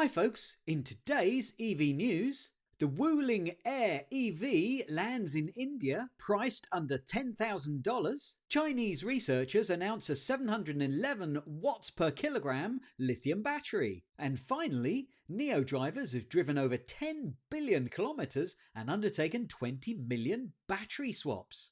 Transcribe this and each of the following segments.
Hi folks, in today's EV news, the Wuling Air EV lands in India priced under $10,000. Chinese researchers announce a 711 watts per kilogram lithium battery. And finally, NIO drivers have driven over 10 billion kilometers and undertaken 20 million battery swaps.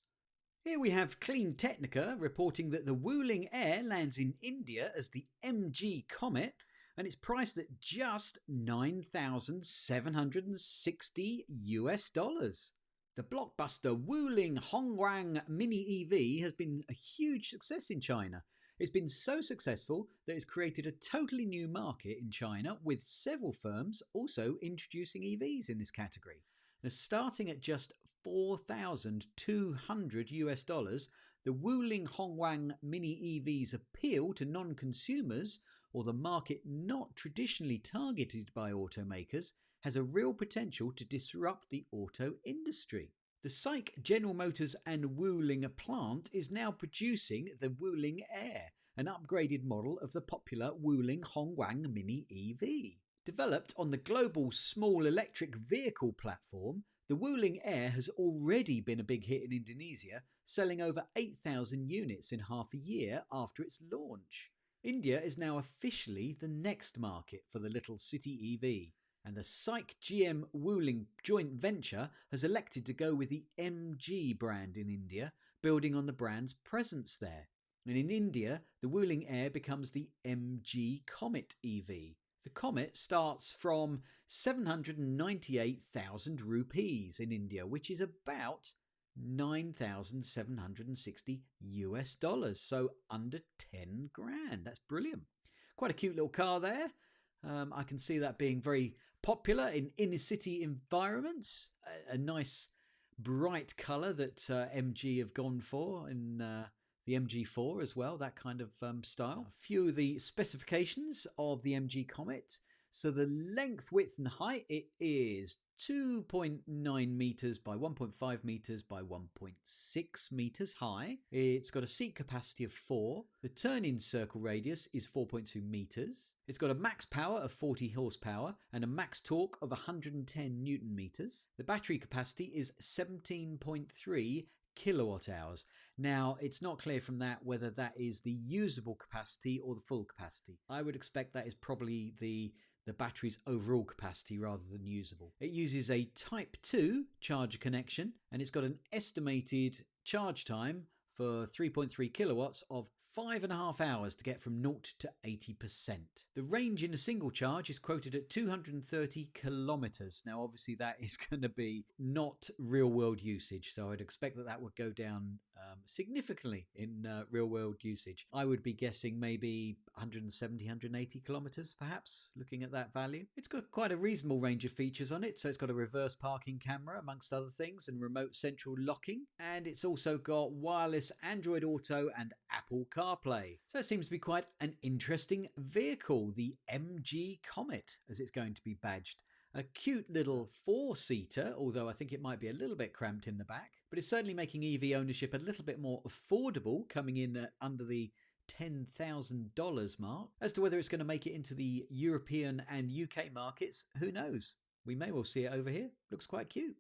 Here we have Clean Technica reporting that the Wuling Air lands in India as the MG Comet, and it's priced at just $9,760 US. The blockbuster Wuling Hongguang Mini EV has been a huge success in China. It's been so successful that it's created a totally new market in China, with several firms also introducing EVs in this category. Now, starting at just $4,200 US, the Wuling Hongguang Mini EV's appeal to non-consumers, or the market not traditionally targeted by automakers, has a real potential to disrupt the auto industry. The SAIC General Motors and Wuling plant is now producing the Wuling Air, an upgraded model of the popular Wuling Hongguang Mini EV. Developed on the global small electric vehicle platform, the Wuling Air has already been a big hit in Indonesia, selling over 8,000 units in half a year after its launch. India is now officially the next market for the little city EV, and the SAIC GM Wuling joint venture has elected to go with the MG brand in India, building on the brand's presence there. And in India, the Wuling Air becomes the MG Comet EV. The Comet starts from 798,000 rupees in India, which is about $9,760 US, so under 10 grand. That's brilliant. Quite a cute little car there. I can see that being very popular in inner city environments. A nice bright colour that MG have gone for in the MG4 as well, that kind of style. A few of the specifications of the MG Comet. So the length, width and height, it is 2.9 meters by 1.5 meters by 1.6 meters high. It's got a seat capacity of 4. The turn-in circle radius is 4.2 meters. It's got a max power of 40 horsepower and a max torque of 110 newton meters. The battery capacity is 17.3 kilowatt hours. Now, it's not clear from that whether that is the usable capacity or the full capacity. I would expect that is probably the battery's overall capacity rather than usable. It uses a Type 2 charger connection, and it's got an estimated charge time for 3.3 kilowatts of 5.5 hours to get from 0 to 80%. The range in a single charge is quoted at 230 kilometers. Now, obviously, that is going to be not real world usage, so I'd expect that would go down significantly in real world usage. I would be guessing maybe 170, 180 kilometers, perhaps, looking at that value. It's got quite a reasonable range of features on it, so it's got a reverse parking camera, amongst other things, and remote central locking, and it's also got wireless Android Auto and Apple CarPlay. So it seems to be quite an interesting vehicle, the MG Comet, as it's going to be badged. A cute little 4-seater, although I think it might be a little bit cramped in the back, but it's certainly making EV ownership a little bit more affordable, coming in under the $10,000 mark. As to whether it's going to make it into the European and UK markets, who knows? We may well see it over here. Looks quite cute.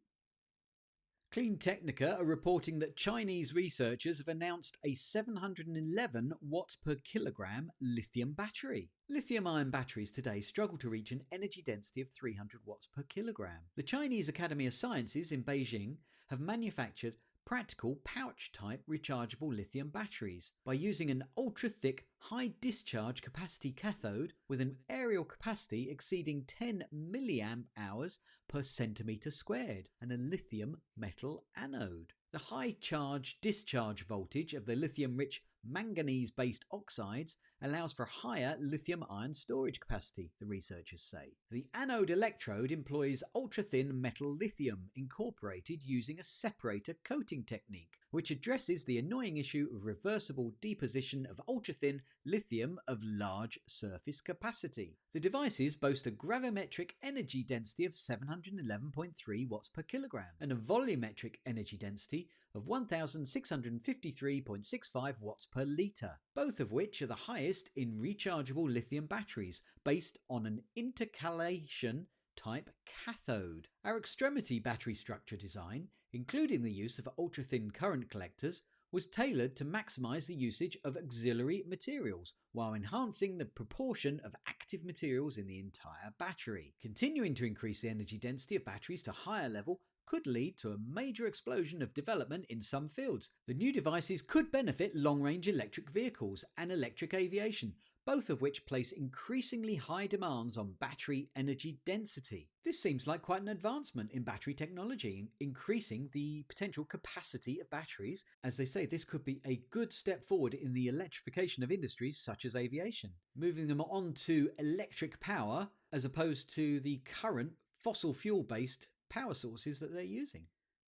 Clean Technica are reporting that Chinese researchers have announced a 711 watts per kilogram lithium battery. Lithium-ion batteries today struggle to reach an energy density of 300 watts per kilogram. The Chinese Academy of Sciences in Beijing have manufactured practical pouch-type rechargeable lithium batteries by using an ultra-thick, high-discharge capacity cathode with an aerial capacity exceeding 10 milliamp hours per centimetre squared and a lithium metal anode. The high charge-discharge voltage of the lithium-rich manganese-based oxides allows for higher lithium-ion storage capacity, the researchers say. The anode electrode employs ultra-thin metal lithium incorporated using a separator coating technique, which addresses the annoying issue of reversible deposition of ultra-thin lithium of large surface capacity. The devices boast a gravimetric energy density of 711.3 watts per kilogram and a volumetric energy density of 1,653.65 watts per litre, both of which are the highest in rechargeable lithium batteries based on an intercalation type cathode. Our extremity battery structure design, including the use of ultra-thin current collectors, was tailored to maximize the usage of auxiliary materials while enhancing the proportion of active materials in the entire battery. Continuing to increase the energy density of batteries to higher level could lead to a major explosion of development in some fields. The new devices could benefit long-range electric vehicles and electric aviation, both of which place increasingly high demands on battery energy density. This seems like quite an advancement in battery technology, increasing the potential capacity of batteries. As they say, this could be a good step forward in the electrification of industries such as aviation, moving them on to electric power as opposed to the current fossil fuel-based power sources that they're using.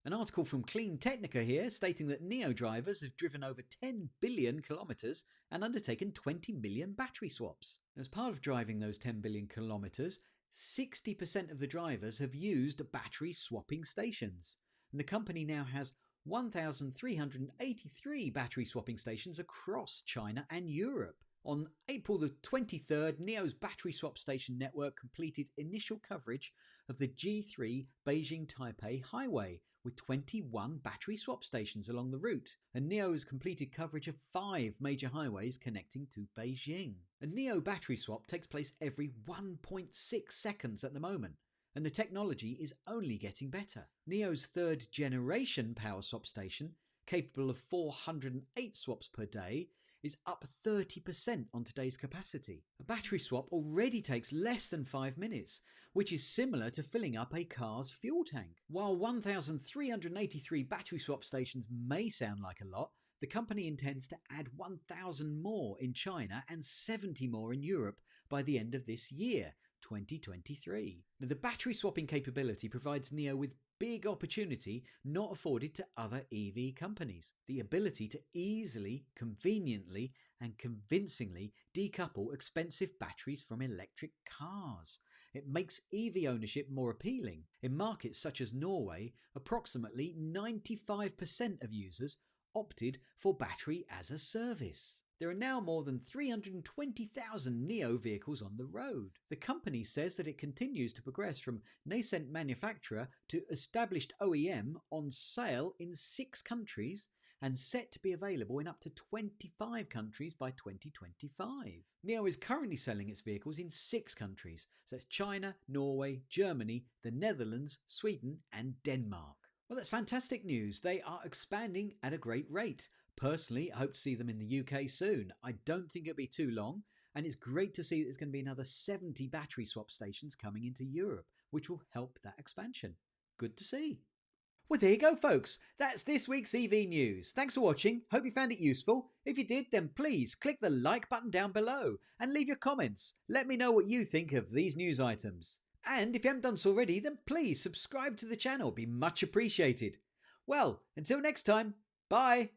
An article from Clean Technica here stating that NIO drivers have driven over 10 billion kilometres and undertaken 20 million battery swaps. As part of driving those 10 billion kilometres, 60% of the drivers have used battery swapping stations. And the company now has 1,383 battery swapping stations across China and Europe. On April the 23rd, NIO's battery swap station network completed initial coverage of the G3 Beijing-Taipei highway, with 21 battery swap stations along the route, and NIO has completed coverage of 5 major highways connecting to Beijing. A NIO battery swap takes place every 1.6 seconds at the moment, and the technology is only getting better. NIO's third generation power swap station, capable of 408 swaps per day, is up 30% on today's capacity. A battery swap already takes less than 5 minutes, which is similar to filling up a car's fuel tank. While 1,383 battery swap stations may sound like a lot, the company intends to add 1,000 more in China and 70 more in Europe by the end of this year, 2023. Now, the battery swapping capability provides NIO with big opportunity not afforded to other EV companies. The ability to easily, conveniently and convincingly decouple expensive batteries from electric cars. It makes EV ownership more appealing. In markets such as Norway, approximately 95% of users opted for battery as a service. There are now more than 320,000 NIO vehicles on the road. The company says that it continues to progress from nascent manufacturer to established OEM on sale in 6 countries and set to be available in up to 25 countries by 2025. NIO is currently selling its vehicles in 6 countries, so that's China, Norway, Germany, the Netherlands, Sweden and Denmark. Well, that's fantastic news. They are expanding at a great rate. Personally, I hope to see them in the UK soon. I don't think it'll be too long, and it's great to see there's going to be another 70 battery swap stations coming into Europe, which will help that expansion. Good to see. Well, there you go, folks. That's this week's EV News. Thanks for watching. Hope you found it useful. If you did, then please click the like button down below and leave your comments. Let me know what you think of these news items. And if you haven't done so already, then please subscribe to the channel. It'd be much appreciated. Well, until next time, bye.